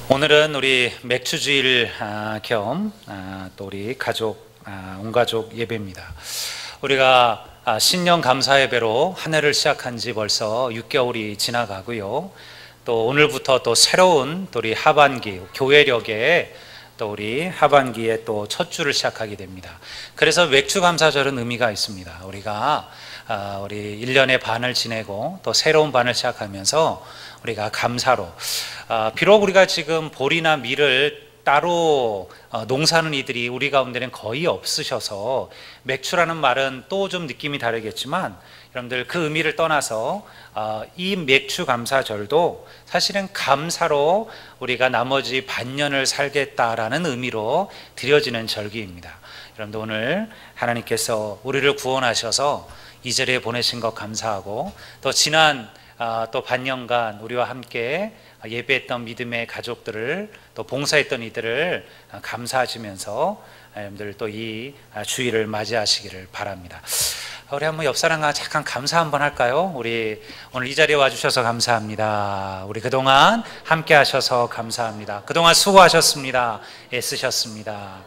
오늘은 우리 맥주주일 겸 또 우리 가족 온 가족 예배입니다. 우리가 신년 감사 예배로 한 해를 시작한 지 벌써 6개월이 지나가고요. 또 오늘부터 또 새로운 또 우리 하반기 교회력의 또 우리 하반기에 또 첫 주를 시작하게 됩니다. 그래서 맥주 감사절은 의미가 있습니다. 우리가 우리 1년의 반을 지내고 또 새로운 반을 시작하면서 우리가 감사로 비록 우리가 지금 보리나 밀을 따로 농사하는 이들이 우리 가운데는 거의 없으셔서 맥주라는 말은 또 좀 느낌이 다르겠지만 여러분들 그 의미를 떠나서 이 맥주 감사절도 사실은 감사로 우리가 나머지 반년을 살겠다라는 의미로 드려지는 절기입니다. 여러분들 오늘 하나님께서 우리를 구원하셔서 이 자리에 보내신 것 감사하고 또 지난 또 반년간 우리와 함께 예배했던 믿음의 가족들을 또 봉사했던 이들을 감사하시면서 여러분들 또 이 주일을 맞이하시기를 바랍니다. 우리 한번 옆 사람과 잠깐 감사 한번 할까요? 우리 오늘 이 자리에 와주셔서 감사합니다. 우리 그동안 함께 하셔서 감사합니다. 그동안 수고하셨습니다. 애쓰셨습니다.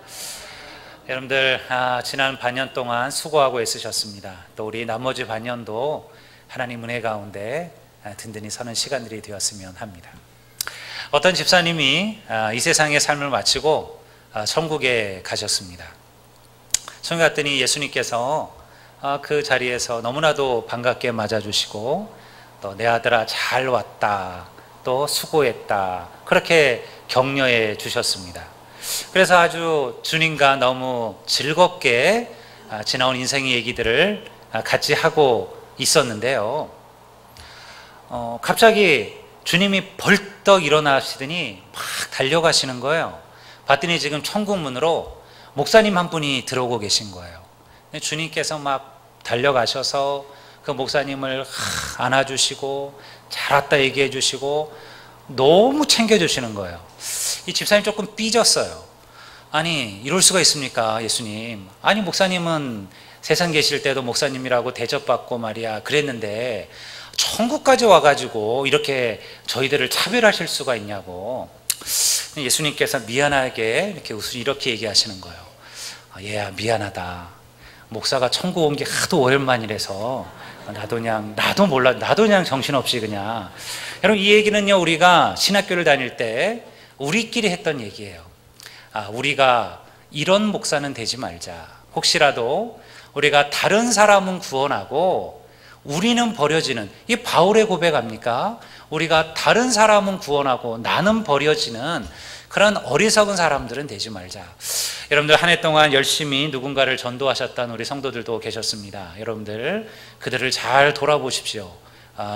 여러분들 지난 반년 동안 수고하고 애쓰셨습니다. 또 우리 나머지 반년도 하나님 은혜 가운데 든든히 서는 시간들이 되었으면 합니다. 어떤 집사님이 이 세상의 삶을 마치고 천국에 가셨습니다. 천국에 갔더니 예수님께서 그 자리에서 너무나도 반갑게 맞아주시고 또 내 아들아 잘 왔다, 또 수고했다, 그렇게 격려해 주셨습니다. 그래서 아주 주님과 너무 즐겁게 지나온 인생의 얘기들을 같이 하고 있었는데요. 갑자기 주님이 벌떡 일어나시더니 막 달려가시는 거예요. 봤더니 지금 천국 문으로 목사님 한 분이 들어오고 계신 거예요. 주님께서 막 달려가셔서 그 목사님을 안아주시고 잘 왔다 얘기해 주시고 너무 챙겨주시는 거예요. 이 집사님 조금 삐졌어요. 아니 이럴 수가 있습니까 예수님? 아니 목사님은 세상 계실 때도 목사님이라고 대접받고 말이야 그랬는데 천국까지 와가지고 이렇게 저희들을 차별하실 수가 있냐고. 예수님께서 미안하게 이렇게 얘기하시는 거예요. 얘야 미안하다. 목사가 천국 온 게 하도 오랜만이라서 나도 몰라, 나도 그냥 정신없이 그냥. 여러분 이 얘기는요 우리가 신학교를 다닐 때 우리끼리 했던 얘기예요. 우리가 이런 목사는 되지 말자. 혹시라도 우리가 다른 사람은 구원하고 우리는 버려지는, 이게 바울의 고백 아닙니까? 우리가 다른 사람은 구원하고 나는 버려지는 그런 어리석은 사람들은 되지 말자. 여러분들 한 해 동안 열심히 누군가를 전도하셨던 우리 성도들도 계셨습니다. 여러분들 그들을 잘 돌아보십시오.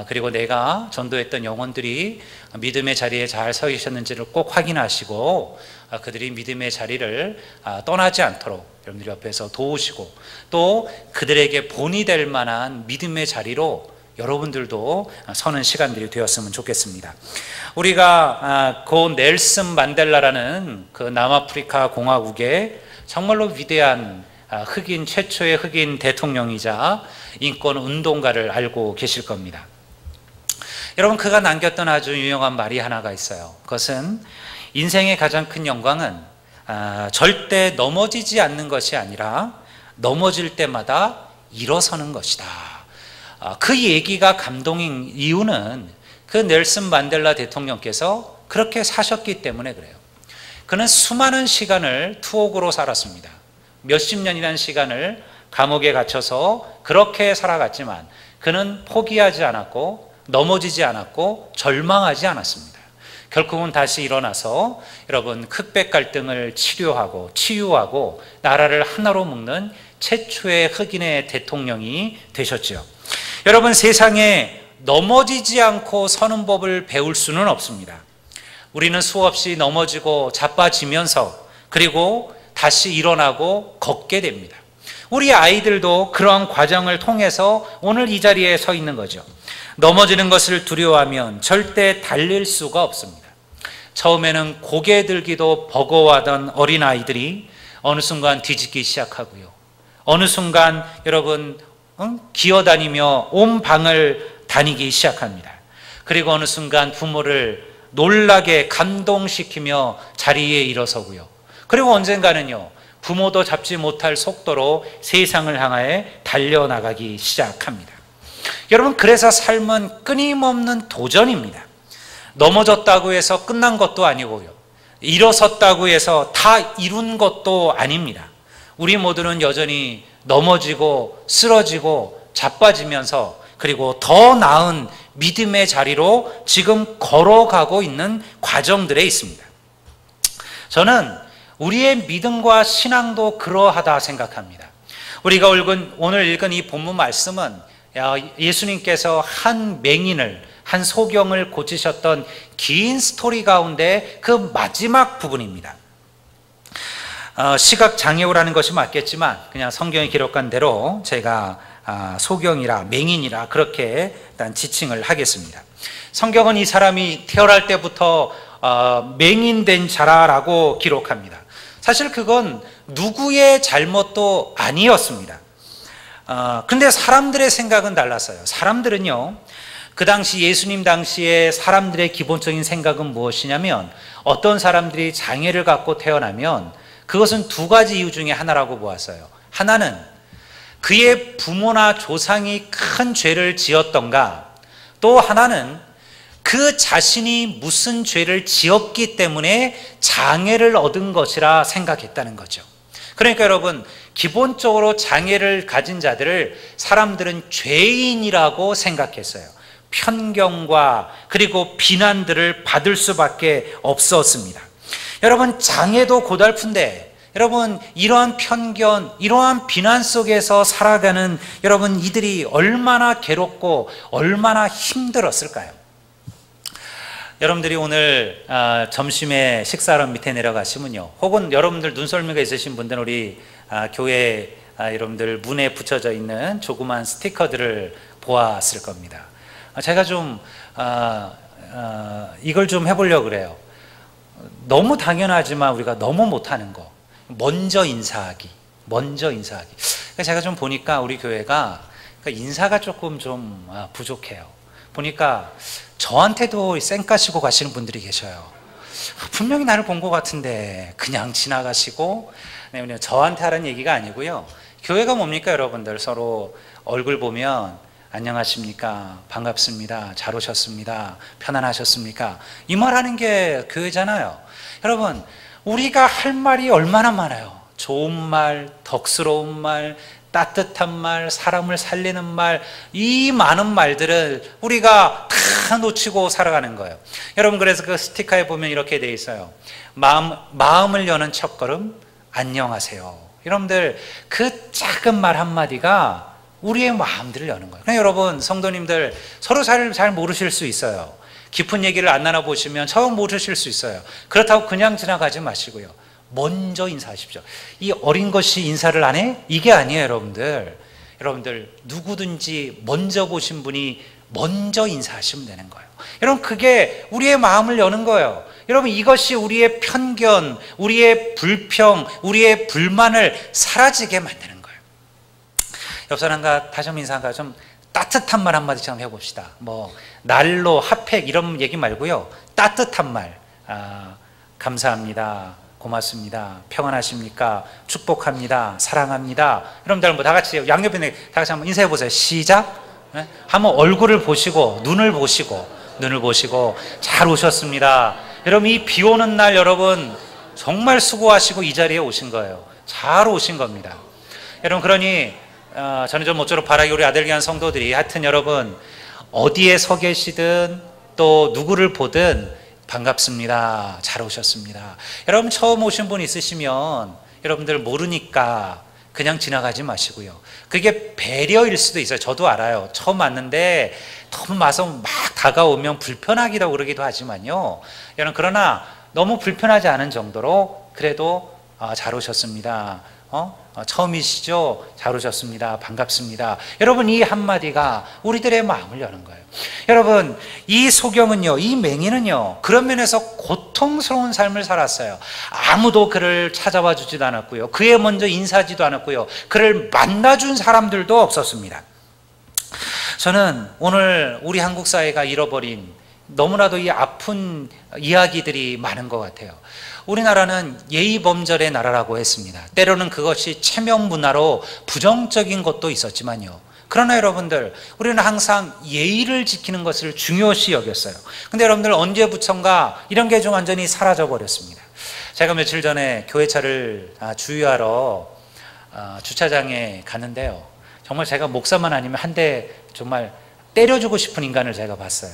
그리고 내가 전도했던 영혼들이 믿음의 자리에 잘 서 계셨는지를 꼭 확인하시고 그들이 믿음의 자리를 떠나지 않도록 여러분들 옆에서 도우시고 또 그들에게 본이 될 만한 믿음의 자리로 여러분들도 서는 시간들이 되었으면 좋겠습니다. 우리가 고 넬슨 만델라라는 그 남아프리카 공화국의 정말로 위대한 흑인 최초의 흑인 대통령이자 인권 운동가를 알고 계실 겁니다. 여러분 그가 남겼던 아주 유명한 말이 하나가 있어요. 그것은 인생의 가장 큰 영광은 절대 넘어지지 않는 것이 아니라 넘어질 때마다 일어서는 것이다. 그 얘기가 감동인 이유는 그 넬슨 만델라 대통령께서 그렇게 사셨기 때문에 그래요. 그는 수많은 시간을 투옥으로 살았습니다. 몇십 년이라는 시간을 감옥에 갇혀서 그렇게 살아갔지만 그는 포기하지 않았고 넘어지지 않았고 절망하지 않았습니다. 결국은 다시 일어나서 여러분 흑백 갈등을 치유하고 나라를 하나로 묶는 최초의 흑인의 대통령이 되셨죠. 여러분 세상에 넘어지지 않고 서는 법을 배울 수는 없습니다. 우리는 수없이 넘어지고 자빠지면서 그리고 다시 일어나고 걷게 됩니다. 우리 아이들도 그러한 과정을 통해서 오늘 이 자리에 서 있는 거죠. 넘어지는 것을 두려워하면 절대 달릴 수가 없습니다. 처음에는 고개 들기도 버거워하던 어린아이들이 어느 순간 뒤집기 시작하고요. 어느 순간 여러분 기어다니며 온 방을 다니기 시작합니다. 그리고 어느 순간 부모를 놀라게 감동시키며 자리에 일어서고요. 그리고 언젠가는요, 부모도 잡지 못할 속도로 세상을 향하여 달려나가기 시작합니다. 여러분, 그래서 삶은 끊임없는 도전입니다. 넘어졌다고 해서 끝난 것도 아니고요, 일어섰다고 해서 다 이룬 것도 아닙니다. 우리 모두는 여전히 넘어지고 쓰러지고 자빠지면서, 그리고 더 나은 믿음의 자리로 지금 걸어가고 있는 과정들에 있습니다. 저는 우리의 믿음과 신앙도 그러하다 생각합니다. 우리가 오늘 읽은 이 본문 말씀은 예수님께서 한 맹인을, 한 소경을 고치셨던 긴 스토리 가운데 그 마지막 부분입니다. 시각장애우라는 것이 맞겠지만 그냥 성경에 기록한 대로 제가 소경이라, 맹인이라 그렇게 일단 지칭을 하겠습니다. 성경은 이 사람이 태어날 때부터 맹인된 자라라고 기록합니다. 사실 그건 누구의 잘못도 아니었습니다. 근데 사람들의 생각은 달랐어요. 사람들은요, 그 당시 예수님 당시에 사람들의 기본적인 생각은 무엇이냐면, 어떤 사람들이 장애를 갖고 태어나면 그것은 두 가지 이유 중에 하나라고 보았어요. 하나는 그의 부모나 조상이 큰 죄를 지었던가, 또 하나는 그 자신이 무슨 죄를 지었기 때문에 장애를 얻은 것이라 생각했다는 거죠. 그러니까 여러분, 기본적으로 장애를 가진 자들을 사람들은 죄인이라고 생각했어요. 편견과 그리고 비난들을 받을 수밖에 없었습니다. 여러분, 장애도 고달픈데, 여러분, 이러한 편견, 이러한 비난 속에서 살아가는 여러분, 이들이 얼마나 괴롭고 얼마나 힘들었을까요? 여러분들이 오늘 점심에 식사하러 밑에 내려가시면요, 혹은 여러분들 눈썰미가 있으신 분들은 우리 교회 여러분들 문에 붙여져 있는 조그만 스티커들을 보았을 겁니다. 제가 좀 이걸 좀 해보려고 그래요. 너무 당연하지만 우리가 너무 못하는 거, 먼저 인사하기. 제가 좀 보니까 우리 교회가 인사가 조금 좀 부족해요. 보니까 저한테도 쌩까시고 가시는 분들이 계셔요. 분명히 나를 본 것 같은데 그냥 지나가시고. 저한테 하라는 얘기가 아니고요, 교회가 뭡니까 여러분들? 서로 얼굴 보면 안녕하십니까, 반갑습니다, 잘 오셨습니다, 편안하셨습니까, 이 말 하는 게 교회잖아요. 여러분, 우리가 할 말이 얼마나 많아요. 좋은 말, 덕스러운 말, 따뜻한 말, 사람을 살리는 말, 이 많은 말들을 우리가 다 놓치고 살아가는 거예요. 여러분, 그래서 그 스티커에 보면 이렇게 돼 있어요. 마음을 여는 첫걸음, 안녕하세요. 여러분들, 그 작은 말 한마디가 우리의 마음들을 여는 거예요. 그러니까 여러분, 성도님들, 서로 잘 모르실 수 있어요. 깊은 얘기를 안 나눠보시면 처음 모르실 수 있어요. 그렇다고 그냥 지나가지 마시고요, 먼저 인사하십시오. 이 어린 것이 인사를 안 해? 이게 아니에요, 여러분들. 여러분들, 누구든지 먼저 보신 분이 먼저 인사하시면 되는 거예요. 여러분, 그게 우리의 마음을 여는 거예요. 여러분, 이것이 우리의 편견, 우리의 불평, 우리의 불만을 사라지게 만드는 거예요. 옆 사람과 다시 한번 인사한가, 좀 따뜻한 말 한마디 좀 해봅시다. 난로, 핫팩 이런 얘기 말고요, 따뜻한 말. 감사합니다, 고맙습니다, 평안하십니까, 축복합니다, 사랑합니다. 여러분들 다 같이 양옆에 다 같이 한번 인사해 보세요. 시작. 한번 얼굴을 보시고 눈을 보시고 잘 오셨습니다. 여러분, 이 비 오는 날 여러분 정말 수고하시고 이 자리에 오신 거예요. 잘 오신 겁니다. 여러분, 그러니 저는 좀 모쪼록 바라기, 우리 아들 귀한 성도들이 하여튼 여러분 어디에 서 계시든 또 누구를 보든 반갑습니다, 잘 오셨습니다. 여러분, 처음 오신 분 있으시면 여러분들 모르니까 그냥 지나가지 마시고요, 그게 배려일 수도 있어요. 저도 알아요. 처음 왔는데 너무 와서 막 다가오면 불편하기도 그러기도 하지만요, 여러분, 그러나 너무 불편하지 않은 정도로 그래도 잘 오셨습니다, 처음이시죠? 잘 오셨습니다, 반갑습니다. 여러분, 이 한마디가 우리들의 마음을 여는 거예요. 여러분, 이 소경은요, 이 맹인은요, 그런 면에서 고통스러운 삶을 살았어요. 아무도 그를 찾아와 주지도 않았고요, 그에 먼저 인사하지도 않았고요, 그를 만나준 사람들도 없었습니다. 저는 오늘 우리 한국 사회가 잃어버린 너무나도 이 아픈 이야기들이 많은 것 같아요. 우리나라는 예의범절의 나라라고 했습니다. 때로는 그것이 체면 문화로 부정적인 것도 있었지만요. 그러나 여러분들, 우리는 항상 예의를 지키는 것을 중요시 여겼어요. 근데 여러분들, 언제부턴가 이런 게 좀 완전히 사라져 버렸습니다. 제가 며칠 전에 교회차를 주유하러 주차장에 갔는데요. 정말 제가 목사만 아니면 한 대 정말 때려주고 싶은 인간을 제가 봤어요.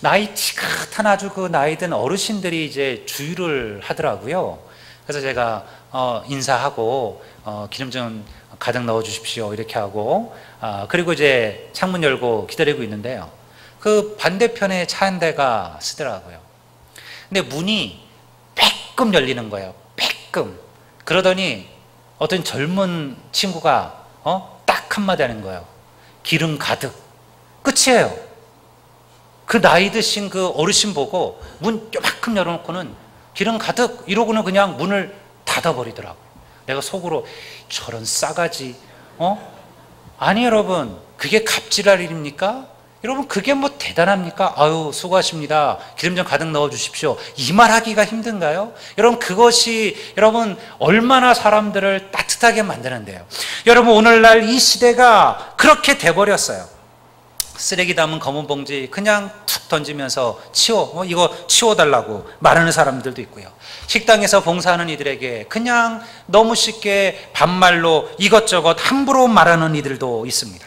나이 지긋한 아주 그 나이 든 어르신들이 이제 주유를 하더라고요. 그래서 제가 인사하고 기름 좀 가득 넣어 주십시오 이렇게 하고, 그리고 이제 창문 열고 기다리고 있는데요. 그 반대편에 차 한 대가 쓰더라고요. 근데 문이 빼끔 열리는 거예요. 빼끔. 그러더니 어떤 젊은 친구가 딱 한마디 하는 거예요. 기름 가득. 끝이에요. 그 나이 드신 그 어르신 보고 문 요만큼 열어놓고는 기름 가득 이러고는 그냥 문을 닫아버리더라고요. 내가 속으로 저런 싸가지, 아니 여러분, 그게 갑질할 일입니까? 여러분, 그게 뭐 대단합니까? 아유, 수고하십니다. 기름 좀 가득 넣어 주십시오. 이 말 하기가 힘든가요? 여러분, 그것이 여러분 얼마나 사람들을 따뜻하게 만드는데요. 여러분, 오늘날 이 시대가 그렇게 돼버렸어요. 쓰레기 담은 검은 봉지 그냥 툭 던지면서 이거 치워달라고 말하는 사람들도 있고요. 식당에서 봉사하는 이들에게 그냥 너무 쉽게 반말로 이것저것 함부로 말하는 이들도 있습니다.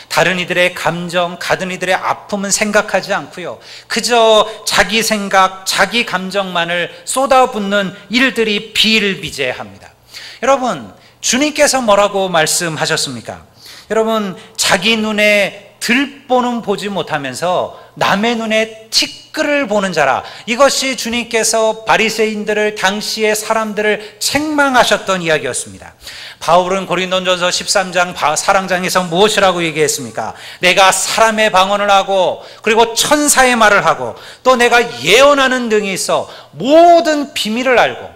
다른 이들의 감정, 다른 이들의 아픔은 생각하지 않고요. 그저 자기 생각, 자기 감정만을 쏟아붓는 일들이 비일비재합니다. 여러분, 주님께서 뭐라고 말씀하셨습니까? 여러분, 자기 눈에 들보는 보지 못하면서 남의 눈에 티끌을 보는 자라. 이것이 주님께서 바리새인들을, 당시의 사람들을 책망하셨던 이야기였습니다. 바울은 고린도전서 13장 사랑장에서 무엇이라고 얘기했습니까? 내가 사람의 방언을 하고 그리고 천사의 말을 하고 또 내가 예언하는 등이 있어 모든 비밀을 알고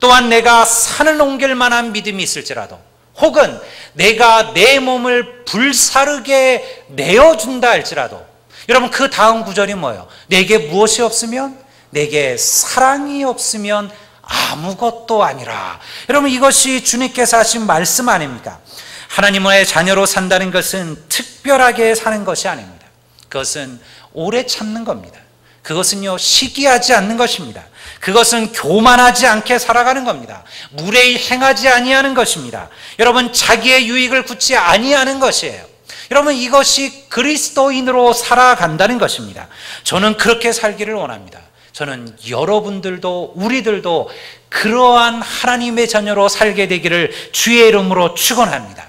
또한 내가 산을 옮길 만한 믿음이 있을지라도 혹은 내가 내 몸을 불사르게 내어준다 할지라도, 여러분, 그 다음 구절이 뭐예요? 내게 무엇이 없으면? 내게 사랑이 없으면 아무것도 아니라. 여러분, 이것이 주님께서 하신 말씀 아닙니까? 하나님의 자녀로 산다는 것은 특별하게 사는 것이 아닙니다. 그것은 오래 참는 겁니다. 그것은요, 시기하지 않는 것입니다. 그것은 교만하지 않게 살아가는 겁니다. 무례히 행하지 아니하는 것입니다. 여러분, 자기의 유익을 굳지 아니하는 것이에요. 여러분, 이것이 그리스도인으로 살아간다는 것입니다. 저는 그렇게 살기를 원합니다. 저는 여러분들도 우리들도 그러한 하나님의 자녀로 살게 되기를 주의 이름으로 축원합니다.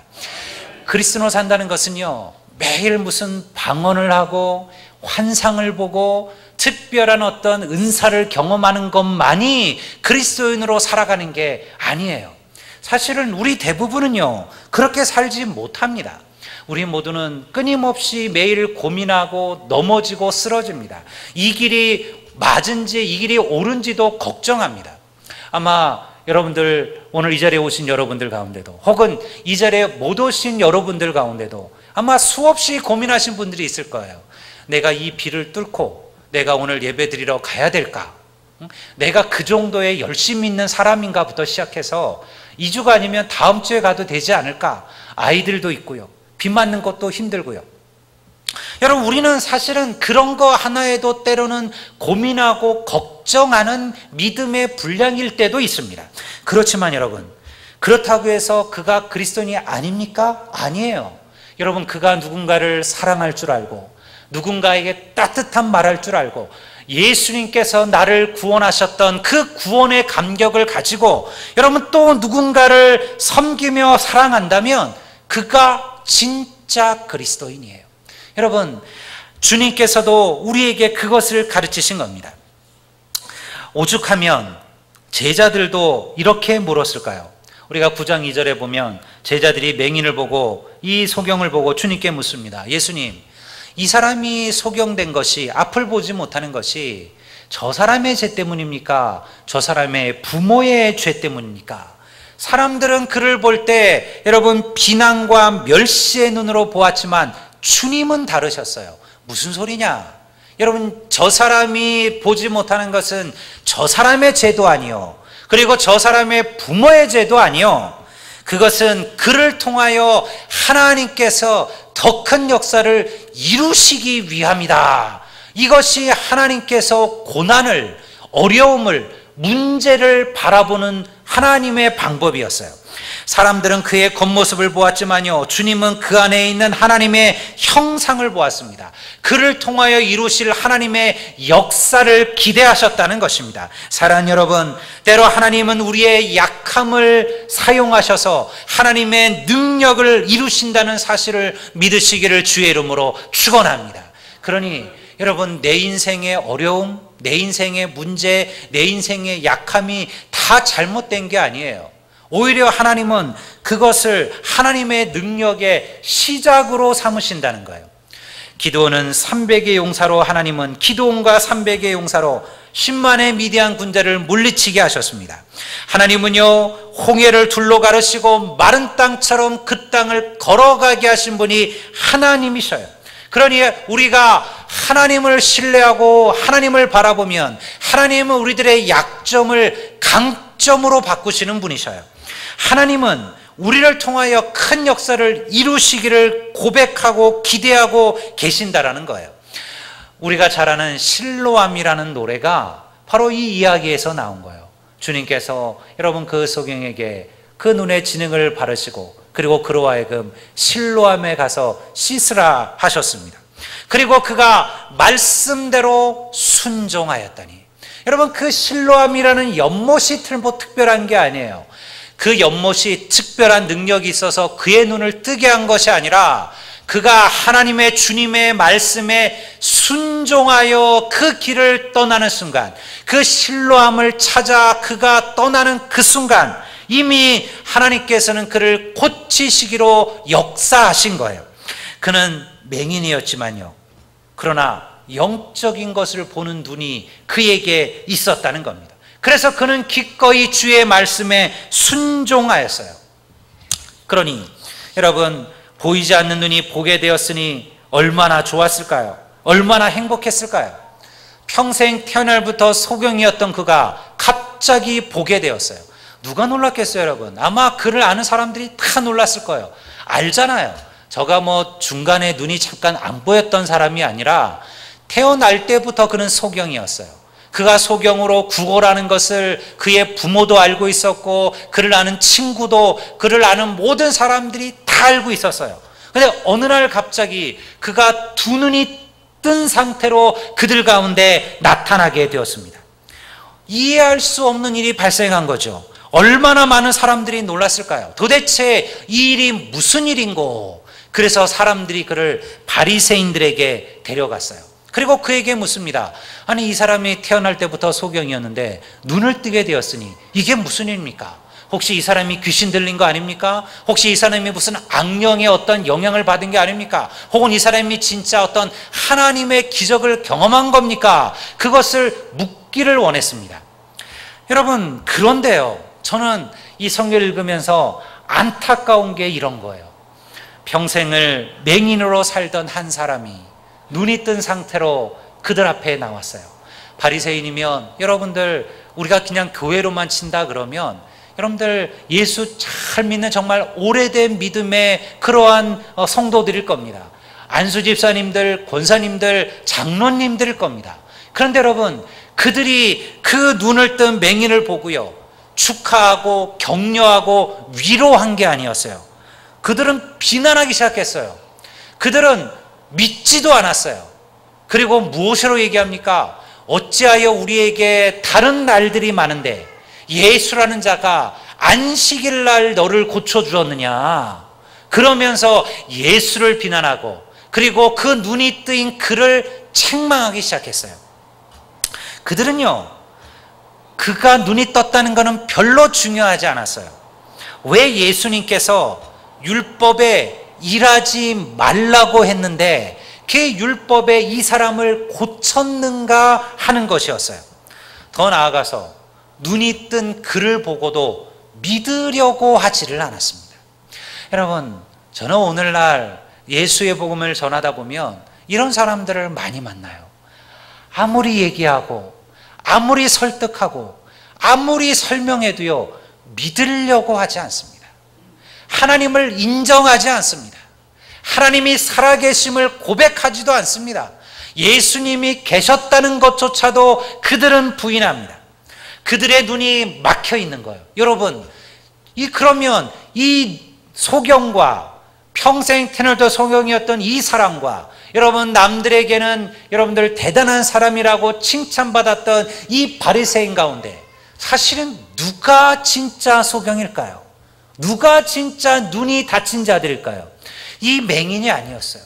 그리스도로 산다는 것은요, 매일 무슨 방언을 하고 환상을 보고 특별한 어떤 은사를 경험하는 것만이 그리스도인으로 살아가는 게 아니에요. 사실은 우리 대부분은요, 그렇게 살지 못합니다. 우리 모두는 끊임없이 매일 고민하고 넘어지고 쓰러집니다. 이 길이 맞은지 이 길이 옳은지도 걱정합니다. 아마 여러분들, 오늘 이 자리에 오신 여러분들 가운데도 혹은 이 자리에 못 오신 여러분들 가운데도 아마 수없이 고민하신 분들이 있을 거예요. 내가 이 비를 뚫고 내가 오늘 예배 드리러 가야 될까? 내가 그 정도의 열심히 있는 사람인가부터 시작해서 2주가 아니면 다음 주에 가도 되지 않을까? 아이들도 있고요. 비 맞는 것도 힘들고요. 여러분, 우리는 사실은 그런 거 하나에도 때로는 고민하고 걱정하는 믿음의 분량일 때도 있습니다. 그렇지만 여러분, 그렇다고 해서 그가 그리스도인이 아닙니까? 아니에요. 여러분, 그가 누군가를 사랑할 줄 알고 누군가에게 따뜻한 말할 줄 알고 예수님께서 나를 구원하셨던 그 구원의 감격을 가지고 여러분 또 누군가를 섬기며 사랑한다면 그가 진짜 그리스도인이에요. 여러분, 주님께서도 우리에게 그것을 가르치신 겁니다. 오죽하면 제자들도 이렇게 물었을까요? 우리가 9장 2절에 보면 제자들이 맹인을 보고 이 소경을 보고 주님께 묻습니다. 예수님, 이 사람이 소경된 것이, 앞을 보지 못하는 것이 저 사람의 죄 때문입니까? 저 사람의 부모의 죄 때문입니까? 사람들은 그를 볼 때 여러분 비난과 멸시의 눈으로 보았지만 주님은 다르셨어요. 무슨 소리냐? 여러분, 저 사람이 보지 못하는 것은 저 사람의 죄도 아니요, 그리고 저 사람의 부모의 죄도 아니요, 그것은 그를 통하여 하나님께서 더 큰 역사를 이루시기 위함이다. 이것이 하나님께서 고난을, 어려움을, 문제를 바라보는 하나님의 방법이었어요. 사람들은 그의 겉모습을 보았지만요, 주님은 그 안에 있는 하나님의 형상을 보았습니다. 그를 통하여 이루실 하나님의 역사를 기대하셨다는 것입니다. 사랑하는 여러분, 때로 하나님은 우리의 약함을 사용하셔서 하나님의 능력을 이루신다는 사실을 믿으시기를 주의 이름으로 축원합니다. 그러니 여러분, 내 인생의 어려움, 내 인생의 문제, 내 인생의 약함이 다 잘못된 게 아니에요. 오히려 하나님은 그것을 하나님의 능력의 시작으로 삼으신다는 거예요. 기드온은 300의 용사로, 하나님은 기드온과 300의 용사로 10만의 미디안 군대를 물리치게 하셨습니다. 하나님은요, 홍해를 둘로 가르시고 마른 땅처럼 그 땅을 걸어가게 하신 분이 하나님이셔요. 그러니 우리가 하나님을 신뢰하고 하나님을 바라보면 하나님은 우리들의 약점을 강점으로 바꾸시는 분이셔요. 하나님은 우리를 통하여 큰 역사를 이루시기를 고백하고 기대하고 계신다라는 거예요. 우리가 잘 아는 실로암이라는 노래가 바로 이 이야기에서 나온 거예요. 주님께서 여러분 그 소경에게 그 눈에 진흙을 바르시고 그리고 그로 하여금 실로암에 가서 씻으라 하셨습니다. 그리고 그가 말씀대로 순종하였다니. 여러분, 그 실로암이라는 연못이 특별한 게 아니에요. 그 연못이 특별한 능력이 있어서 그의 눈을 뜨게 한 것이 아니라 그가 하나님의 주님의 말씀에 순종하여 그 길을 떠나는 순간, 그 실로암을 찾아 그가 떠나는 그 순간 이미 하나님께서는 그를 고치시기로 역사하신 거예요. 그는 맹인이었지만요, 그러나 영적인 것을 보는 눈이 그에게 있었다는 겁니다. 그래서 그는 기꺼이 주의 말씀에 순종하였어요. 그러니 여러분, 보이지 않는 눈이 보게 되었으니 얼마나 좋았을까요? 얼마나 행복했을까요? 평생 태어날부터 소경이었던 그가 갑자기 보게 되었어요. 누가 놀랐겠어요, 여러분? 아마 그를 아는 사람들이 다 놀랐을 거예요. 알잖아요. 저가 뭐 중간에 눈이 잠깐 안 보였던 사람이 아니라 태어날 때부터 그는 소경이었어요. 그가 소경으로 구걸하는 것을 그의 부모도 알고 있었고 그를 아는 친구도, 그를 아는 모든 사람들이 다 알고 있었어요. 그런데 어느 날 갑자기 그가 두 눈이 뜬 상태로 그들 가운데 나타나게 되었습니다. 이해할 수 없는 일이 발생한 거죠. 얼마나 많은 사람들이 놀랐을까요? 도대체 이 일이 무슨 일인고? 그래서 사람들이 그를 바리새인들에게 데려갔어요. 그리고 그에게 묻습니다. 아니, 이 사람이 태어날 때부터 소경이었는데 눈을 뜨게 되었으니 이게 무슨 일입니까? 혹시 이 사람이 귀신 들린 거 아닙니까? 혹시 이 사람이 무슨 악령의 어떤 영향을 받은 게 아닙니까? 혹은 이 사람이 진짜 어떤 하나님의 기적을 경험한 겁니까? 그것을 묻기를 원했습니다. 여러분, 그런데요, 저는 이 성경을 읽으면서 안타까운 게 이런 거예요. 평생을 맹인으로 살던 한 사람이 눈이 뜬 상태로 그들 앞에 나왔어요. 바리새인이면 여러분들, 우리가 그냥 교회로만 친다 그러면 여러분들 예수 잘 믿는 정말 오래된 믿음의 그러한 성도들일 겁니다. 안수 집사님들, 권사님들, 장로님들일 겁니다. 그런데 여러분, 그들이 그 눈을 뜬 맹인을 보고요, 축하하고 격려하고 위로한 게 아니었어요. 그들은 비난하기 시작했어요. 그들은 믿지도 않았어요. 그리고 무엇으로 얘기합니까? 어찌하여 우리에게 다른 날들이 많은데 예수라는 자가 안식일 날 너를 고쳐주었느냐? 그러면서 예수를 비난하고 그리고 그 눈이 뜨인 그를 책망하기 시작했어요. 그들은요, 그가 눈이 떴다는 것은 별로 중요하지 않았어요. 왜 예수님께서 율법에 일하지 말라고 했는데 그 율법에 이 사람을 고쳤는가 하는 것이었어요. 더 나아가서 눈이 뜬 그를 보고도 믿으려고 하지를 않았습니다. 여러분, 저는 오늘날 예수의 복음을 전하다 보면 이런 사람들을 많이 만나요. 아무리 얘기하고 아무리 설득하고 아무리 설명해도요, 믿으려고 하지 않습니다. 하나님을 인정하지 않습니다. 하나님이 살아계심을 고백하지도 않습니다. 예수님이 계셨다는 것조차도 그들은 부인합니다. 그들의 눈이 막혀 있는 거예요. 여러분, 그러면 이 소경과 평생 테너드 소경이었던 이 사람과 여러분 남들에게는 여러분들 대단한 사람이라고 칭찬받았던 이 바리새인 가운데 사실은 누가 진짜 소경일까요? 누가 진짜 눈이 닫힌 자들일까요? 이 맹인이 아니었어요.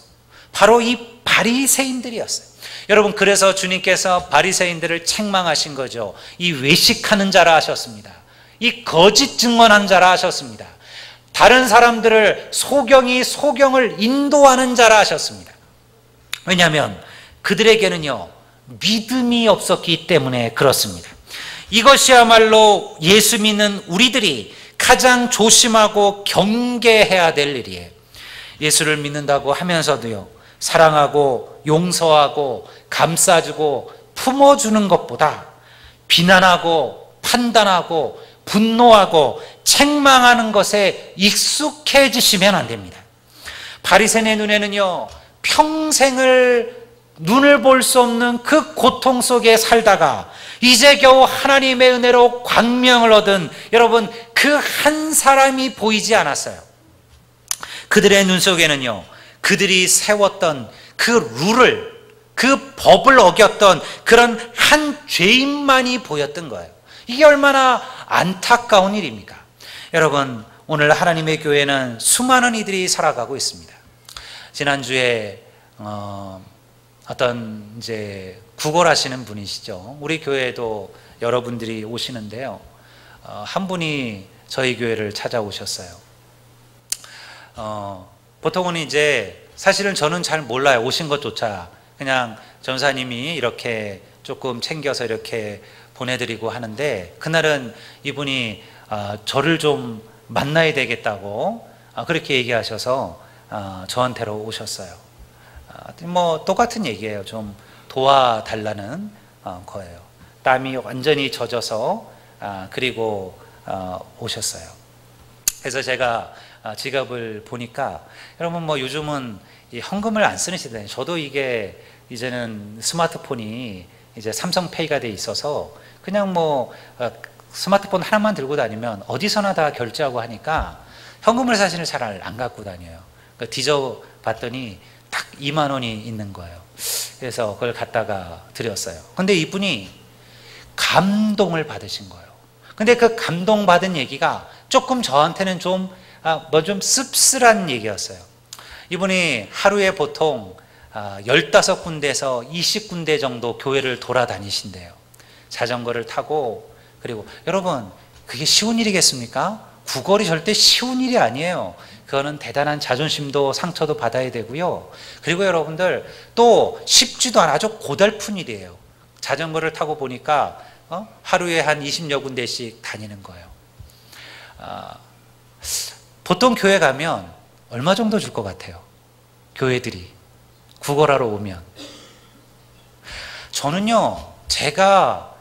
바로 이 바리새인들이었어요. 여러분, 그래서 주님께서 바리새인들을 책망하신 거죠. 이 외식하는 자라 하셨습니다. 이 거짓 증언한 자라 하셨습니다. 다른 사람들을 소경을 인도하는 자라 하셨습니다. 왜냐하면 그들에게는요, 믿음이 없었기 때문에 그렇습니다. 이것이야말로 예수 믿는 우리들이 가장 조심하고 경계해야 될 일이에요. 예수를 믿는다고 하면서도요, 사랑하고 용서하고 감싸주고 품어주는 것보다 비난하고 판단하고 분노하고 책망하는 것에 익숙해지시면 안 됩니다. 바리새인의 눈에는요, 평생을 눈을 볼 수 없는 그 고통 속에 살다가 이제 겨우 하나님의 은혜로 광명을 얻은 여러분, 그 한 사람이 보이지 않았어요. 그들의 눈 속에는요, 그들이 세웠던 그 룰을, 그 법을 어겼던 그런 한 죄인만이 보였던 거예요. 이게 얼마나 안타까운 일입니까? 여러분, 오늘 하나님의 교회는 수많은 이들이 살아가고 있습니다. 지난주에 어떤 이제 구걸하시는 분이시죠. 우리 교회에도 여러분들이 오시는데요. 한 분이 저희 교회를 찾아오셨어요. 보통은 이제 사실은 저는 잘 몰라요. 오신 것조차. 그냥 전사님이 이렇게 조금 챙겨서 이렇게 보내드리고 하는데, 그날은 이분이 저를 좀 만나야 되겠다고 그렇게 얘기하셔서 저한테로 오셨어요. 뭐 똑같은 얘기예요. 좀 도와달라는 거예요. 땀이 완전히 젖어서 그리고 오셨어요. 그래서 제가 지갑을 보니까, 여러분 뭐 요즘은 이 현금을 안 쓰는 시대예요. 저도 이게 이제는 스마트폰이 이제 삼성페이가 돼 있어서 그냥 뭐 스마트폰 하나만 들고 다니면 어디서나 다 결제하고 하니까 현금을 사실은 잘 안 갖고 다녀요. 뒤져 봤더니 딱 2만 원이 있는 거예요. 그래서 그걸 갖다가 드렸어요. 근데 이분이 감동을 받으신 거예요. 근데 그 감동받은 얘기가 조금 저한테는 좀 씁쓸한 얘기였어요. 이분이 하루에 보통 15군데에서 20군데 정도 교회를 돌아다니신대요. 자전거를 타고. 그리고 여러분, 그게 쉬운 일이겠습니까? 구걸이 절대 쉬운 일이 아니에요. 그거는 대단한 자존심도 상처도 받아야 되고요. 그리고 여러분들 또 쉽지도 않아, 아주 고달픈 일이에요. 자전거를 타고 보니까 하루에 한 20여 군데씩 다니는 거예요. 보통 교회 가면 얼마 정도 줄 것 같아요? 교회들이 구걸하러 오면. 저는요, 제가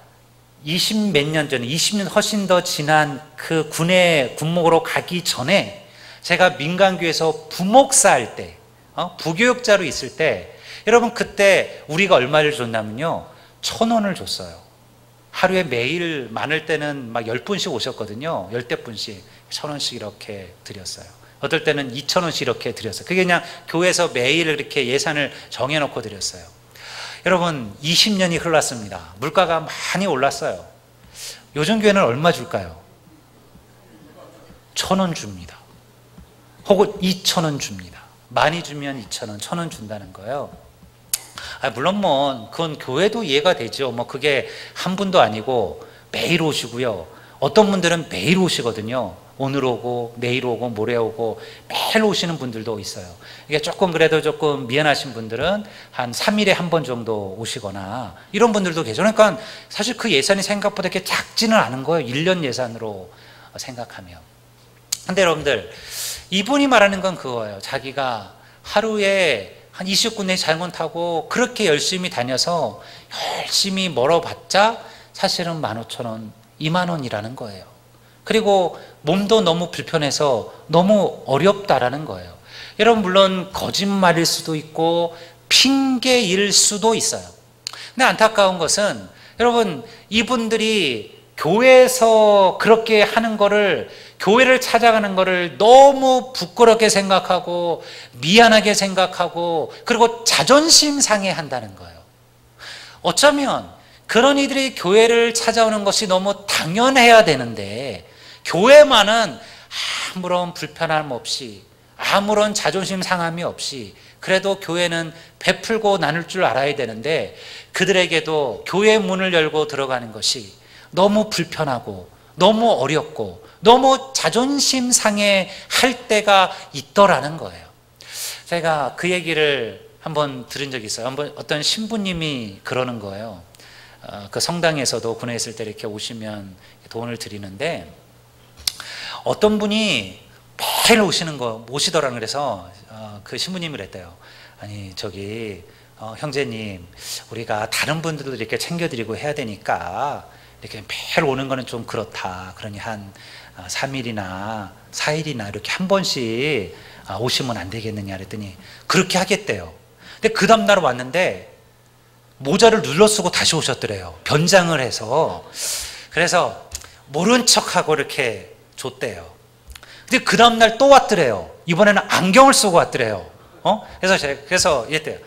20몇 년 전에, 20년 훨씬 더 지난 그 군에 군목으로 가기 전에 제가 민간교회에서 부목사 할 때, 부교육자로 있을 때, 여러분 그때 우리가 얼마를 줬냐면요, 1,000원을 줬어요. 하루에 매일 많을 때는 막 10분씩 오셨거든요. 10대분씩 1,000원씩 이렇게 드렸어요. 어떨 때는 2,000원씩 이렇게 드렸어요. 그게 그냥 교회에서 매일 이렇게 예산을 정해놓고 드렸어요. 여러분 20년이 흘렀습니다. 물가가 많이 올랐어요. 요즘 교회는 얼마 줄까요? 1,000원 줍니다. 혹은 2,000원 줍니다. 많이 주면 2,000원, 1,000원 준다는 거예요. 물론 뭐 그건 교회도 이해가 되죠. 뭐 그게 한 분도 아니고 매일 오시고요. 어떤 분들은 매일 오시거든요. 오늘 오고 내일 오고 모레 오고 매일 오시는 분들도 있어요. 이게 조금 그래도 조금 미안하신 분들은 한 3일에 한 번 정도 오시거나 이런 분들도 계세요. 그러니까 사실 그 예산이 생각보다 이렇게 작지는 않은 거예요. 1년 예산으로 생각하면. 근데 여러분들, 이분이 말하는 건 그거예요. 자기가 하루에 한 20군데 잘못하고 그렇게 열심히 다녀서 열심히 멀어봤자 사실은 15,000원, 20,000원이라는 거예요. 그리고 몸도 너무 불편해서 너무 어렵다라는 거예요. 여러분, 물론 거짓말일 수도 있고 핑계일 수도 있어요. 근데 안타까운 것은 여러분, 이분들이 교회에서 그렇게 하는 거를, 교회를 찾아가는 거를 너무 부끄럽게 생각하고 미안하게 생각하고 그리고 자존심 상해한다는 거예요. 어쩌면 그런 이들이 교회를 찾아오는 것이 너무 당연해야 되는데 교회만은 아무런 불편함 없이 아무런 자존심 상함이 없이 그래도 교회는 베풀고 나눌 줄 알아야 되는데 그들에게도 교회 문을 열고 들어가는 것이 너무 불편하고 너무 어렵고 너무 자존심 상해 할 때가 있더라는 거예요. 제가 그 얘기를 한번 들은 적이 있어요. 한번 어떤 신부님이 그러는 거예요. 그 성당에서도 군에 있을 때 이렇게 오시면 돈을 드리는데 어떤 분이 매일 오시더라는 그래서 그 신부님이 그랬대요. 아니 저기 형제님, 우리가 다른 분들도 이렇게 챙겨드리고 해야 되니까 이렇게 매일 오는 거는 좀 그렇다. 그러니 한 3일이나 4일이나 이렇게 한 번씩 오시면 안 되겠느냐 그랬더니 그렇게 하겠대요. 근데 그 다음날 왔는데 모자를 눌러 쓰고 다시 오셨더래요. 변장을 해서. 그래서 모른 척하고 이렇게 줬대요. 근데 그 다음날 또 왔더래요. 이번에는 안경을 쓰고 왔더래요. 그래서 이랬대요.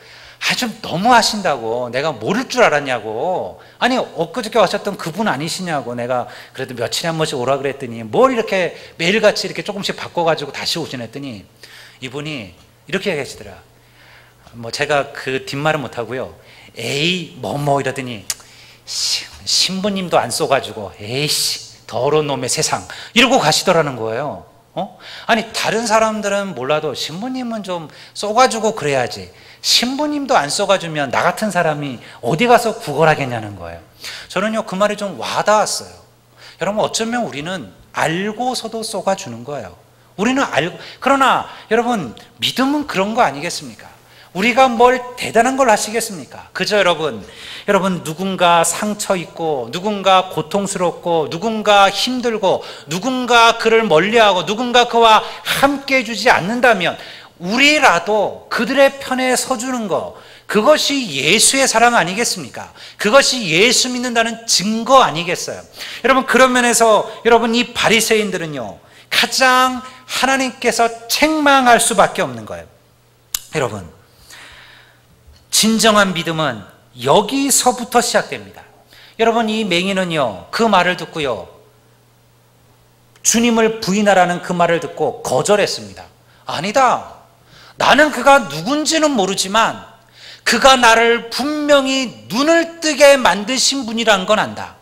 좀 너무 하신다고. 내가 모를 줄 알았냐고. 아니 엊그저께 오셨던 그분 아니시냐고. 내가 그래도 며칠에 한 번씩 오라 그랬더니 뭘 이렇게 매일같이 이렇게 조금씩 바꿔가지고 다시 오시나 했더니 이분이 이렇게 얘기하시더라. 뭐 제가 그 뒷말은 못하고요. 에이 뭐뭐 이러더니 신부님도 안 써가지고 에이씨 더러운 놈의 세상 이러고 가시더라는 거예요. 아니 다른 사람들은 몰라도 신부님은 좀 써가지고 그래야지. 신부님도 안 써가주면 나 같은 사람이 어디 가서 구걸하겠냐는 거예요. 저는요 그 말이 좀 와닿았어요. 여러분, 어쩌면 우리는 알고서도 쏘가주는 거예요. 우리는 알고. 그러나 여러분, 믿음은 그런 거 아니겠습니까? 우리가 뭘 대단한 걸 하시겠습니까? 그저 여러분 누군가 상처 있고 누군가 고통스럽고 누군가 힘들고 누군가 그를 멀리하고 누군가 그와 함께 해주지 않는다면 우리라도 그들의 편에 서주는 거, 그것이 예수의 사랑 아니겠습니까? 그것이 예수 믿는다는 증거 아니겠어요? 여러분, 그런 면에서 여러분, 이 바리새인들은요 가장 하나님께서 책망할 수밖에 없는 거예요. 여러분, 진정한 믿음은 여기서부터 시작됩니다. 여러분, 이 맹인은요 그 말을 듣고요 주님을 부인하라는 그 말을 듣고 거절했습니다. 아니다, 나는 그가 누군지는 모르지만 그가 나를 분명히 눈을 뜨게 만드신 분이라는 건 안다.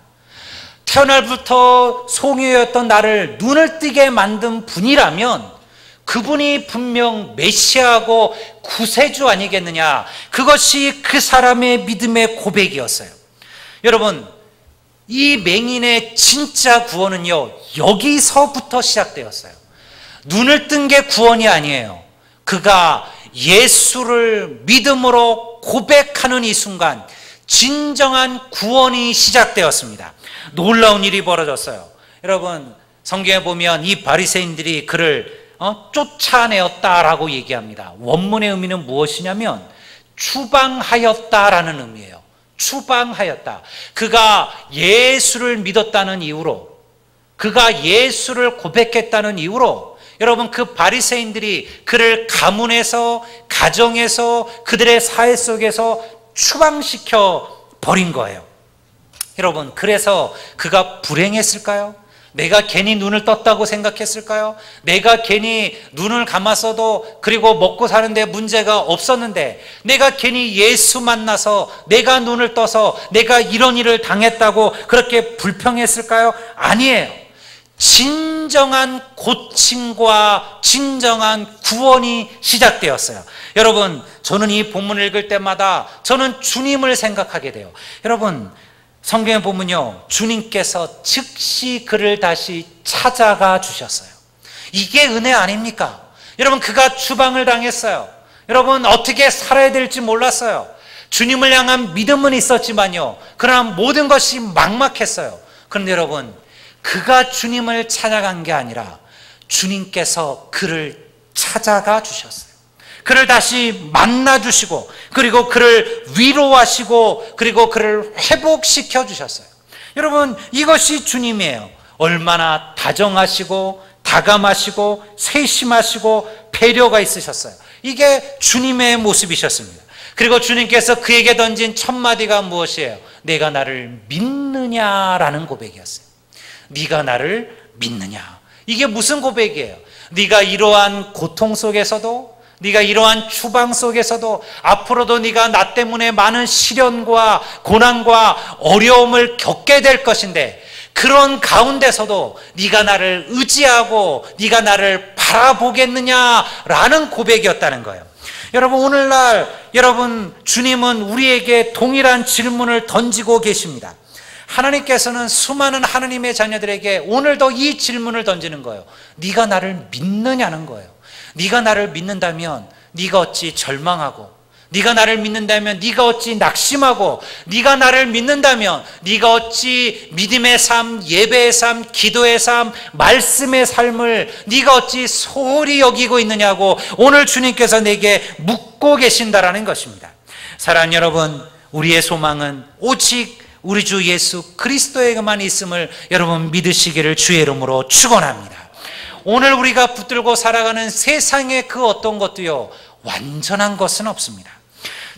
태어날부터 송이였던 나를 눈을 뜨게 만든 분이라면 그분이 분명 메시아고 구세주 아니겠느냐. 그것이 그 사람의 믿음의 고백이었어요. 여러분, 이 맹인의 진짜 구원은요 여기서부터 시작되었어요. 눈을 뜬 게 구원이 아니에요. 그가 예수를 믿음으로 고백하는 이 순간 진정한 구원이 시작되었습니다. 놀라운 일이 벌어졌어요. 여러분, 성경에 보면 이 바리새인들이 그를 쫓아내었다라고 얘기합니다. 원문의 의미는 무엇이냐면 추방하였다라는 의미예요. 추방하였다. 그가 예수를 믿었다는 이유로, 그가 예수를 고백했다는 이유로 여러분, 그 바리새인들이 그를 가문에서, 가정에서, 그들의 사회 속에서 추방시켜 버린 거예요. 여러분, 그래서 그가 불행했을까요? 내가 괜히 눈을 떴다고 생각했을까요? 내가 괜히 눈을 감았어도 그리고 먹고 사는데 문제가 없었는데 내가 괜히 예수 만나서 내가 눈을 떠서 내가 이런 일을 당했다고 그렇게 불평했을까요? 아니에요. 진정한 고침과 진정한 구원이 시작되었어요. 여러분, 저는 이 본문을 읽을 때마다 저는 주님을 생각하게 돼요. 여러분, 성경에 보면요 주님께서 즉시 그를 다시 찾아가 주셨어요. 이게 은혜 아닙니까? 여러분, 그가 추방을 당했어요. 여러분 어떻게 살아야 될지 몰랐어요. 주님을 향한 믿음은 있었지만요, 그러나 모든 것이 막막했어요. 그런데 여러분, 그가 주님을 찾아간 게 아니라 주님께서 그를 찾아가 주셨어요. 그를 다시 만나 주시고, 그리고 그를 위로하시고, 그리고 그를 회복시켜 주셨어요. 여러분, 이것이 주님이에요. 얼마나 다정하시고 다감하시고 세심하시고 배려가 있으셨어요. 이게 주님의 모습이셨습니다. 그리고 주님께서 그에게 던진 첫 마디가 무엇이에요? 내가 나를 믿느냐라는 고백이었어요. 네가 나를 믿느냐. 이게 무슨 고백이에요? 네가 이러한 고통 속에서도, 네가 이러한 추방 속에서도, 앞으로도 네가 나 때문에 많은 시련과 고난과 어려움을 겪게 될 것인데, 그런 가운데서도 네가 나를 의지하고 네가 나를 바라보겠느냐라는 고백이었다는 거예요. 여러분, 오늘날 여러분, 주님은 우리에게 동일한 질문을 던지고 계십니다. 하나님께서는 수많은 하나님의 자녀들에게 오늘도 이 질문을 던지는 거예요. 네가 나를 믿느냐는 거예요. 네가 나를 믿는다면 네가 어찌 절망하고, 네가 나를 믿는다면 네가 어찌 낙심하고, 네가 나를 믿는다면 네가 어찌 믿음의 삶, 예배의 삶, 기도의 삶, 말씀의 삶을 네가 어찌 소홀히 여기고 있느냐고 오늘 주님께서 내게 묻고 계신다라는 것입니다. 사랑하는 여러분, 우리의 소망은 오직 우리 주 예수 그리스도에게만 있음을 여러분 믿으시기를 주의 이름으로 축원합니다. 오늘 우리가 붙들고 살아가는 세상의 그 어떤 것도요, 완전한 것은 없습니다.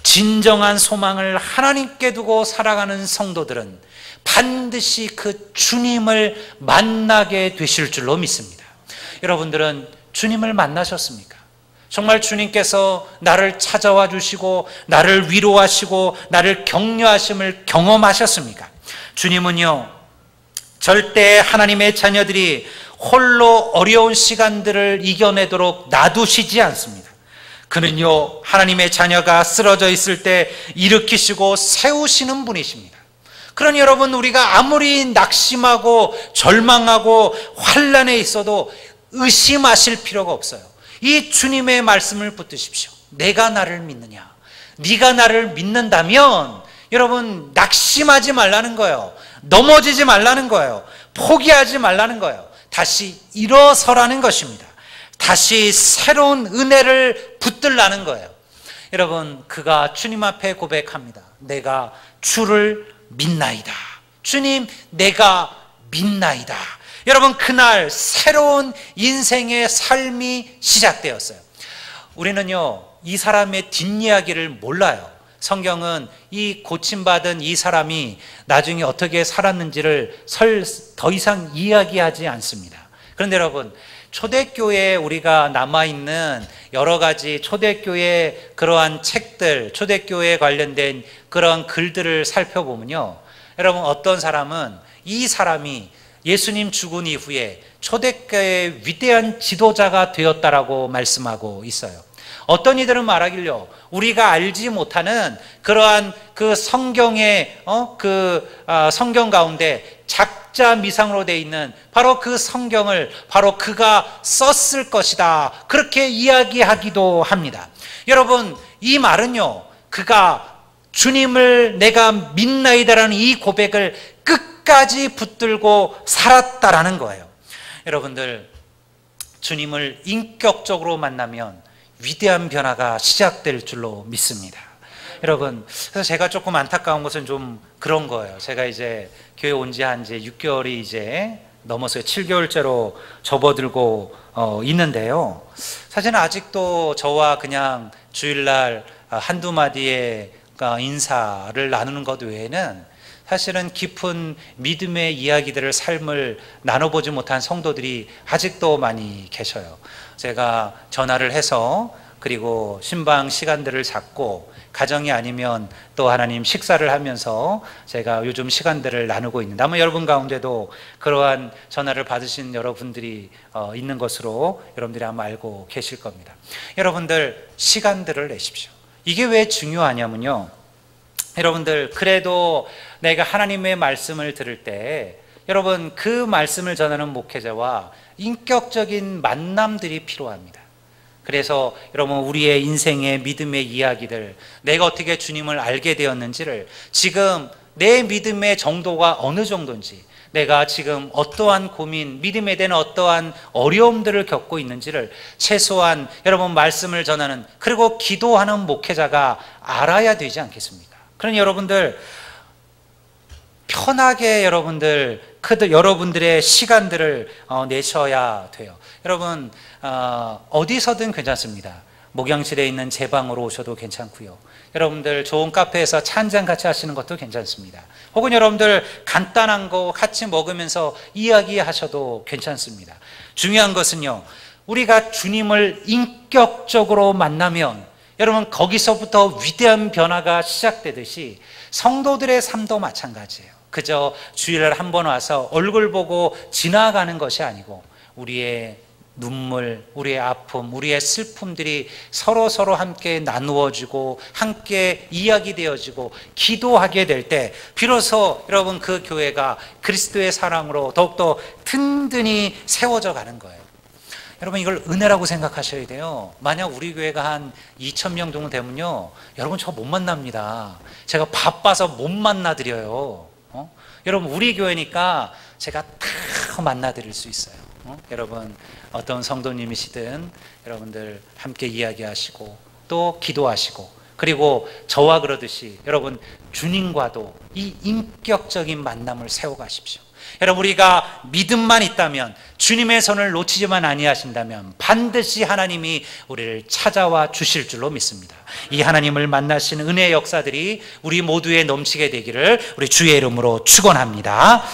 진정한 소망을 하나님께 두고 살아가는 성도들은 반드시 그 주님을 만나게 되실 줄로 믿습니다. 여러분들은 주님을 만나셨습니까? 정말 주님께서 나를 찾아와 주시고 나를 위로하시고 나를 격려하심을 경험하셨습니까? 주님은요, 절대 하나님의 자녀들이 홀로 어려운 시간들을 이겨내도록 놔두시지 않습니다. 그는요, 하나님의 자녀가 쓰러져 있을 때 일으키시고 세우시는 분이십니다. 그러니 여러분, 우리가 아무리 낙심하고 절망하고 환난에 있어도 의심하실 필요가 없어요. 이 주님의 말씀을 붙드십시오. 내가 나를 믿느냐. 네가 나를 믿는다면 여러분, 낙심하지 말라는 거예요. 넘어지지 말라는 거예요. 포기하지 말라는 거예요. 다시 일어서라는 것입니다. 다시 새로운 은혜를 붙들라는 거예요. 여러분, 그가 주님 앞에 고백합니다. 내가 주를 믿나이다. 주님, 내가 믿나이다. 여러분, 그날 새로운 인생의 삶이 시작되었어요. 우리는요, 이 사람의 뒷이야기를 몰라요. 성경은 이 고침받은 이 사람이 나중에 어떻게 살았는지를 더 이상 이야기하지 않습니다. 그런데 여러분, 초대교회에 우리가 남아있는 여러 가지 초대교회 그러한 책들, 초대교회에 관련된 그러한 글들을 살펴보면요, 여러분, 어떤 사람은 이 사람이 예수님 죽은 이후에 초대교회의 위대한 지도자가 되었다라고 말씀하고 있어요. 어떤 이들은 말하길요, 우리가 알지 못하는 그러한 그 성경의 성경 가운데 작자 미상으로 되어 있는 바로 그 성경을 바로 그가 썼을 것이다, 그렇게 이야기하기도 합니다. 여러분, 이 말은요, 그가 주님을 내가 믿나이다라는 이 고백을 끝까지 붙들고 살았다라는 거예요. 여러분들, 주님을 인격적으로 만나면 위대한 변화가 시작될 줄로 믿습니다. 여러분, 그래서 제가 조금 안타까운 것은 좀 그런 거예요. 제가 이제 교회 온 지 한 6개월이 이제 넘어서 7개월째로 접어들고 있는데요. 사실은 아직도 저와 그냥 주일날 한두 마디의 인사를 나누는 것 외에는 사실은 깊은 믿음의 이야기들을, 삶을 나눠보지 못한 성도들이 아직도 많이 계셔요. 제가 전화를 해서, 그리고 신방 시간들을 잡고, 가정이 아니면 또 하나님 식사를 하면서 제가 요즘 시간들을 나누고 있는데, 아마 여러분 가운데도 그러한 전화를 받으신 여러분들이 있는 것으로 여러분들이 아마 알고 계실 겁니다. 여러분들, 시간들을 내십시오. 이게 왜 중요하냐면요, 여러분들, 그래도 내가 하나님의 말씀을 들을 때 여러분, 그 말씀을 전하는 목회자와 인격적인 만남들이 필요합니다. 그래서 여러분 우리의 인생의 믿음의 이야기들, 내가 어떻게 주님을 알게 되었는지를, 지금 내 믿음의 정도가 어느 정도인지, 내가 지금 어떠한 고민, 믿음에 대한 어떠한 어려움들을 겪고 있는지를 최소한 여러분 말씀을 전하는, 그리고 기도하는 목회자가 알아야 되지 않겠습니까? 그러니 여러분들 편하게 여러분들의 시간들을 내셔야 돼요. 여러분 어디서든 괜찮습니다. 목양실에 있는 제 방으로 오셔도 괜찮고요. 여러분들 좋은 카페에서 차 한잔 같이 하시는 것도 괜찮습니다. 혹은 여러분들 간단한 거 같이 먹으면서 이야기하셔도 괜찮습니다. 중요한 것은요, 우리가 주님을 인격적으로 만나면 여러분 거기서부터 위대한 변화가 시작되듯이 성도들의 삶도 마찬가지예요. 그저 주일날 한 번 와서 얼굴 보고 지나가는 것이 아니고 우리의 눈물, 우리의 아픔, 우리의 슬픔들이 서로 함께 나누어지고 함께 이야기되어지고 기도하게 될 때 비로소 여러분 그 교회가 그리스도의 사랑으로 더욱더 든든히 세워져 가는 거예요. 여러분 이걸 은혜라고 생각하셔야 돼요. 만약 우리 교회가 한 2,000명 정도 되면요, 여러분 저 못 만납니다. 제가 바빠서 못 만나드려요. 여러분 우리 교회니까 제가 다 만나드릴 수 있어요. 여러분 어떤 성도님이시든 여러분들 함께 이야기하시고 또 기도하시고, 그리고 저와 그러듯이 여러분 주님과도 이 인격적인 만남을 세워가십시오. 여러분 우리가 믿음만 있다면, 주님의 손을 놓치지만 아니하신다면 반드시 하나님이 우리를 찾아와 주실 줄로 믿습니다. 이 하나님을 만나시는 은혜의 역사들이 우리 모두에 넘치게 되기를 우리 주의 이름으로 축원합니다.